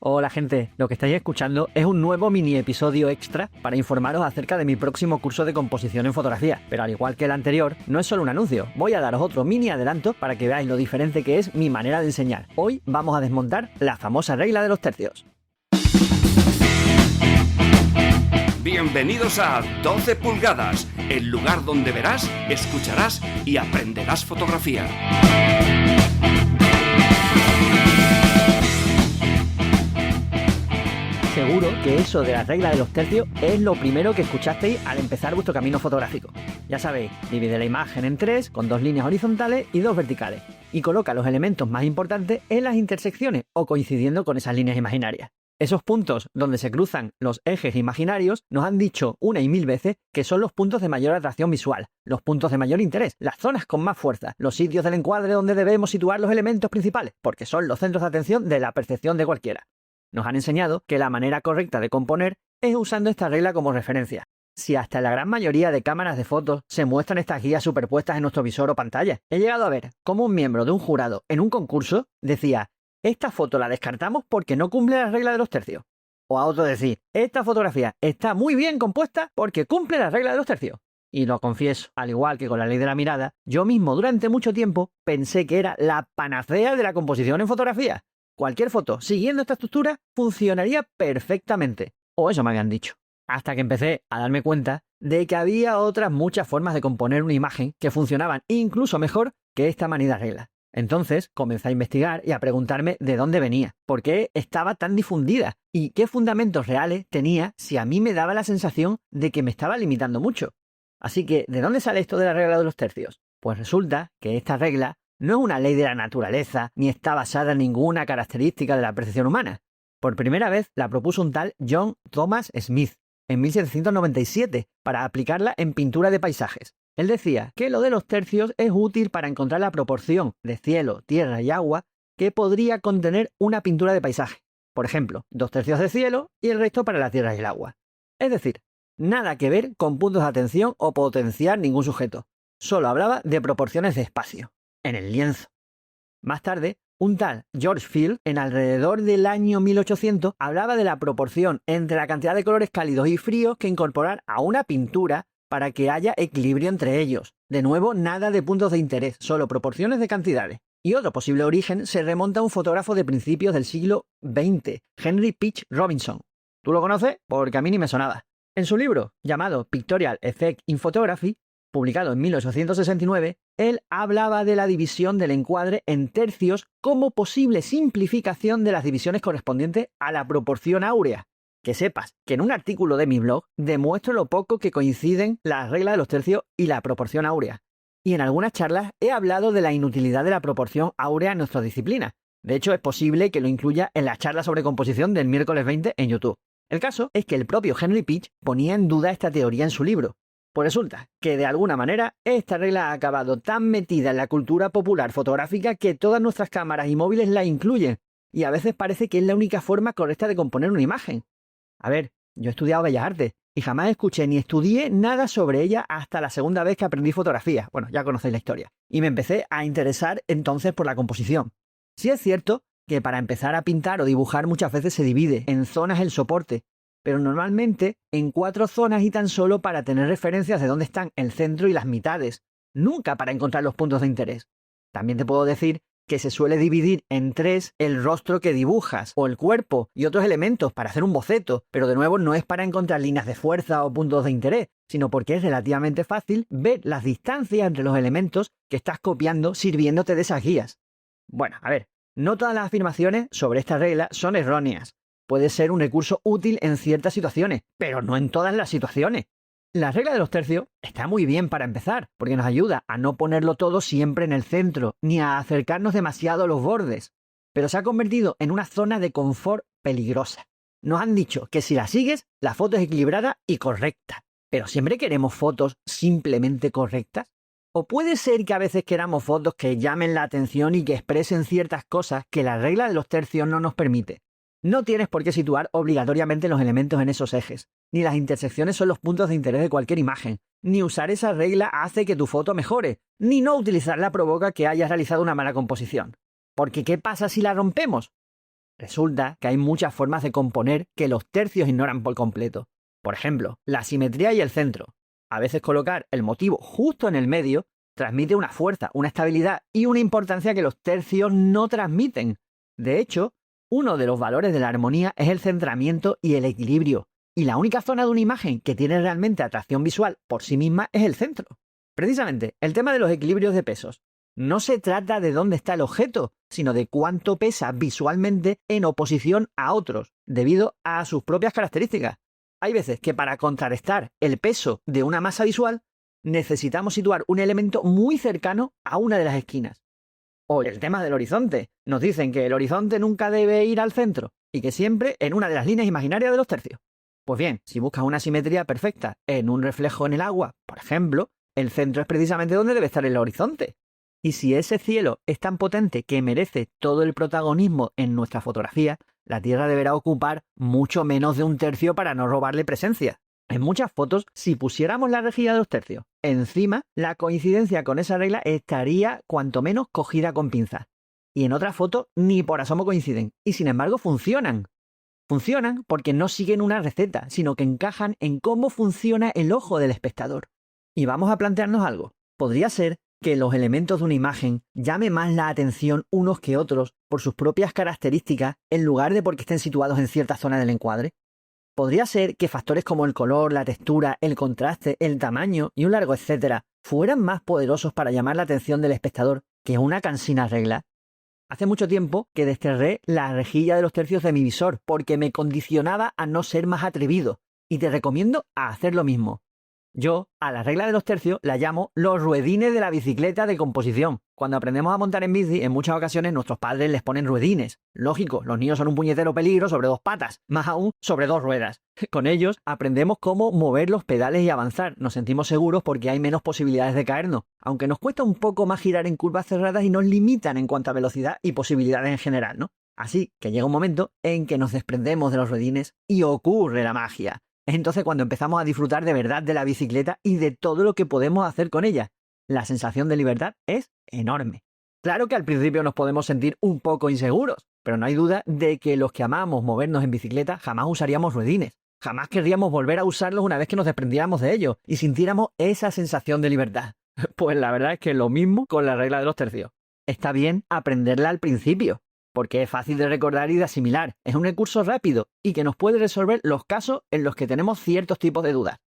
Hola gente, lo que estáis escuchando es un nuevo mini episodio extra para informaros acerca de mi próximo curso de composición en fotografía, pero al igual que el anterior, no es solo un anuncio, voy a daros otro mini adelanto para que veáis lo diferente que es mi manera de enseñar. Hoy vamos a desmontar la famosa regla de los tercios. Bienvenidos a 12 pulgadas, el lugar donde verás, escucharás y aprenderás fotografía. Seguro que eso de la regla de los tercios es lo primero que escuchasteis al empezar vuestro camino fotográfico. Ya sabéis, divide la imagen en tres, con 2 líneas horizontales y 2 verticales, y coloca los elementos más importantes en las intersecciones o coincidiendo con esas líneas imaginarias. Esos puntos donde se cruzan los ejes imaginarios nos han dicho una y mil veces que son los puntos de mayor atracción visual, los puntos de mayor interés, las zonas con más fuerza, los sitios del encuadre donde debemos situar los elementos principales, porque son los centros de atención de la percepción de cualquiera. Nos han enseñado que la manera correcta de componer es usando esta regla como referencia. Si hasta en la gran mayoría de cámaras de fotos se muestran estas guías superpuestas en nuestro visor o pantalla, he llegado a ver cómo un miembro de un jurado en un concurso decía: esta foto la descartamos porque no cumple la regla de los tercios. O a otro decir: esta fotografía está muy bien compuesta porque cumple la regla de los tercios. Y lo confieso, al igual que con la ley de la mirada, yo mismo durante mucho tiempo pensé que era la panacea de la composición en fotografía. Cualquier foto siguiendo esta estructura funcionaría perfectamente, o eso me habían dicho. Hasta que empecé a darme cuenta de que había otras muchas formas de componer una imagen que funcionaban incluso mejor que esta manida regla. Entonces comencé a investigar y a preguntarme de dónde venía, por qué estaba tan difundida y qué fundamentos reales tenía si a mí me daba la sensación de que me estaba limitando mucho. Así que, ¿de dónde sale esto de la regla de los tercios? Pues resulta que esta regla no es una ley de la naturaleza, ni está basada en ninguna característica de la percepción humana. Por primera vez la propuso un tal John Thomas Smith en 1797 para aplicarla en pintura de paisajes. Él decía que lo de los tercios es útil para encontrar la proporción de cielo, tierra y agua que podría contener una pintura de paisaje. Por ejemplo, 2 tercios de cielo y el resto para la tierra y el agua. Es decir, nada que ver con puntos de atención o potenciar ningún sujeto. Solo hablaba de proporciones de espacio en el lienzo. Más tarde, un tal George Field, en alrededor del año 1800, hablaba de la proporción entre la cantidad de colores cálidos y fríos que incorporar a una pintura para que haya equilibrio entre ellos. De nuevo, nada de puntos de interés, solo proporciones de cantidades. Y otro posible origen se remonta a un fotógrafo de principios del siglo XX, Henry Pitch Robinson. ¿Tú lo conoces? Porque a mí ni me sonaba. En su libro, llamado Pictorial Effect in Photography, publicado en 1869, él hablaba de la división del encuadre en tercios como posible simplificación de las divisiones correspondientes a la proporción áurea. Que sepas que en un artículo de mi blog demuestro lo poco que coinciden la regla de los tercios y la proporción áurea. Y en algunas charlas he hablado de la inutilidad de la proporción áurea en nuestra disciplina. De hecho, es posible que lo incluya en la charla sobre composición del miércoles 20 en YouTube. El caso es que el propio Henry Pitch ponía en duda esta teoría en su libro. Pues resulta que de alguna manera esta regla ha acabado tan metida en la cultura popular fotográfica que todas nuestras cámaras y móviles la incluyen, y a veces parece que es la única forma correcta de componer una imagen. A ver, yo he estudiado Bellas Artes y jamás escuché ni estudié nada sobre ella hasta la segunda vez que aprendí fotografía. Bueno, ya conocéis la historia. Y me empecé a interesar entonces por la composición. Sí es cierto que para empezar a pintar o dibujar muchas veces se divide en zonas el soporte, pero normalmente en 4 zonas y tan solo para tener referencias de dónde están el centro y las mitades, nunca para encontrar los puntos de interés. También te puedo decir que se suele dividir en 3 el rostro que dibujas, o el cuerpo y otros elementos para hacer un boceto, pero de nuevo no es para encontrar líneas de fuerza o puntos de interés, sino porque es relativamente fácil ver las distancias entre los elementos que estás copiando sirviéndote de esas guías. Bueno, a ver, no todas las afirmaciones sobre esta regla son erróneas. Puede ser un recurso útil en ciertas situaciones, pero no en todas las situaciones. La regla de los tercios está muy bien para empezar, porque nos ayuda a no ponerlo todo siempre en el centro, ni a acercarnos demasiado a los bordes, pero se ha convertido en una zona de confort peligrosa. Nos han dicho que si la sigues, la foto es equilibrada y correcta, pero ¿siempre queremos fotos simplemente correctas? ¿O puede ser que a veces queramos fotos que llamen la atención y que expresen ciertas cosas que la regla de los tercios no nos permite? No tienes por qué situar obligatoriamente los elementos en esos ejes, ni las intersecciones son los puntos de interés de cualquier imagen, ni usar esa regla hace que tu foto mejore, ni no utilizarla provoca que hayas realizado una mala composición. Porque ¿qué pasa si la rompemos? Resulta que hay muchas formas de componer que los tercios ignoran por completo. Por ejemplo, la simetría y el centro. A veces colocar el motivo justo en el medio transmite una fuerza, una estabilidad y una importancia que los tercios no transmiten. De hecho, uno de los valores de la armonía es el centramiento y el equilibrio. Y la única zona de una imagen que tiene realmente atracción visual por sí misma es el centro. Precisamente, el tema de los equilibrios de pesos. No se trata de dónde está el objeto, sino de cuánto pesa visualmente en oposición a otros, debido a sus propias características. Hay veces que para contrarrestar el peso de una masa visual, necesitamos situar un elemento muy cercano a una de las esquinas. O el tema del horizonte. Nos dicen que el horizonte nunca debe ir al centro y que siempre en una de las líneas imaginarias de los tercios. Pues bien, si buscas una simetría perfecta en un reflejo en el agua, por ejemplo, el centro es precisamente donde debe estar el horizonte. Y si ese cielo es tan potente que merece todo el protagonismo en nuestra fotografía, la Tierra deberá ocupar mucho menos de un tercio para no robarle presencia. En muchas fotos, si pusiéramos la rejilla de los tercios encima, la coincidencia con esa regla estaría cuanto menos cogida con pinzas. Y en otras fotos ni por asomo coinciden. Y sin embargo funcionan. Funcionan porque no siguen una receta, sino que encajan en cómo funciona el ojo del espectador. Y vamos a plantearnos algo. ¿Podría ser que los elementos de una imagen llamen más la atención unos que otros por sus propias características en lugar de porque estén situados en cierta zona del encuadre? ¿Podría ser que factores como el color, la textura, el contraste, el tamaño y un largo etcétera fueran más poderosos para llamar la atención del espectador que una cansina regla? Hace mucho tiempo que desterré la rejilla de los tercios de mi visor porque me condicionaba a no ser más atrevido y te recomiendo a hacer lo mismo. Yo, a la regla de los tercios, la llamo los ruedines de la bicicleta de composición. Cuando aprendemos a montar en bici, en muchas ocasiones nuestros padres les ponen ruedines. Lógico, los niños son un puñetero peligro sobre dos patas, más aún sobre dos ruedas. Con ellos aprendemos cómo mover los pedales y avanzar. Nos sentimos seguros porque hay menos posibilidades de caernos, aunque nos cuesta un poco más girar en curvas cerradas y nos limitan en cuanto a velocidad y posibilidades en general, ¿no? Así que llega un momento en que nos desprendemos de los ruedines y ocurre la magia. Es entonces cuando empezamos a disfrutar de verdad de la bicicleta y de todo lo que podemos hacer con ella. La sensación de libertad es enorme. Claro que al principio nos podemos sentir un poco inseguros, pero no hay duda de que los que amamos movernos en bicicleta jamás usaríamos ruedines. Jamás querríamos volver a usarlos una vez que nos desprendiéramos de ellos y sintiéramos esa sensación de libertad. Pues la verdad es que lo mismo con la regla de los tercios. Está bien aprenderla al principio, porque es fácil de recordar y de asimilar. Es un recurso rápido y que nos puede resolver los casos en los que tenemos ciertos tipos de dudas.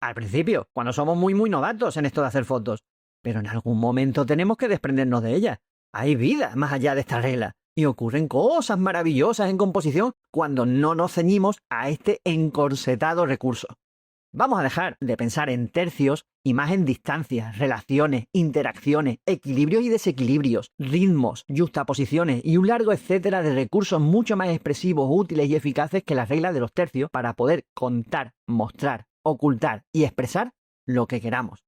Al principio, cuando somos muy novatos en esto de hacer fotos. Pero en algún momento tenemos que desprendernos de ella. Hay vida más allá de esta regla. Y ocurren cosas maravillosas en composición cuando no nos ceñimos a este encorsetado recurso. Vamos a dejar de pensar en tercios y más en distancias, relaciones, interacciones, equilibrios y desequilibrios, ritmos, yuxtaposiciones y un largo etcétera de recursos mucho más expresivos, útiles y eficaces que las reglas de los tercios para poder contar, mostrar, ocultar y expresar lo que queramos.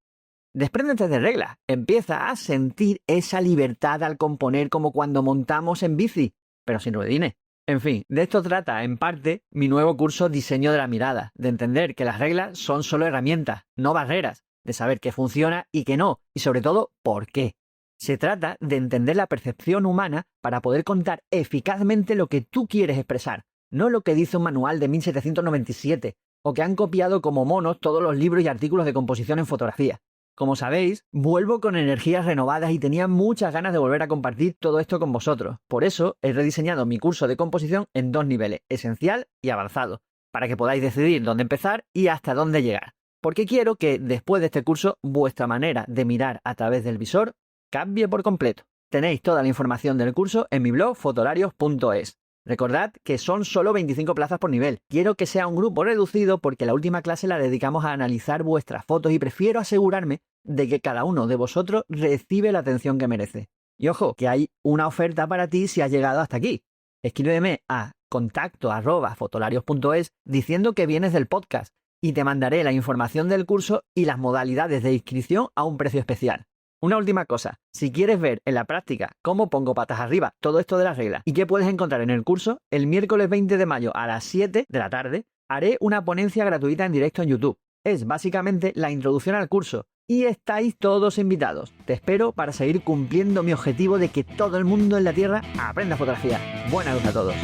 Despréndete de reglas, empieza a sentir esa libertad al componer como cuando montamos en bici, pero sin ruedines. En fin, de esto trata, en parte, mi nuevo curso Diseño de la Mirada, de entender que las reglas son solo herramientas, no barreras, de saber qué funciona y qué no, y sobre todo, por qué. Se trata de entender la percepción humana para poder contar eficazmente lo que tú quieres expresar, no lo que dice un manual de 1797, o que han copiado como monos todos los libros y artículos de composición en fotografía. Como sabéis, vuelvo con energías renovadas y tenía muchas ganas de volver a compartir todo esto con vosotros. Por eso he rediseñado mi curso de composición en 2 niveles, esencial y avanzado, para que podáis decidir dónde empezar y hasta dónde llegar. Porque quiero que después de este curso vuestra manera de mirar a través del visor cambie por completo. Tenéis toda la información del curso en mi blog fotolarios.es. Recordad que son solo 25 plazas por nivel. Quiero que sea un grupo reducido porque la última clase la dedicamos a analizar vuestras fotos y prefiero asegurarme de que cada uno de vosotros recibe la atención que merece. Y ojo, que hay una oferta para ti si has llegado hasta aquí. Escríbeme a contacto@fotolarios.es diciendo que vienes del podcast y te mandaré la información del curso y las modalidades de inscripción a un precio especial. Una última cosa, si quieres ver en la práctica cómo pongo patas arriba todo esto de las reglas y qué puedes encontrar en el curso, el miércoles 20 de mayo a las 7 de la tarde haré una ponencia gratuita en directo en YouTube. Es básicamente la introducción al curso. Y estáis todos invitados. Te espero para seguir cumpliendo mi objetivo de que todo el mundo en la Tierra aprenda fotografía. Buena luz a todos.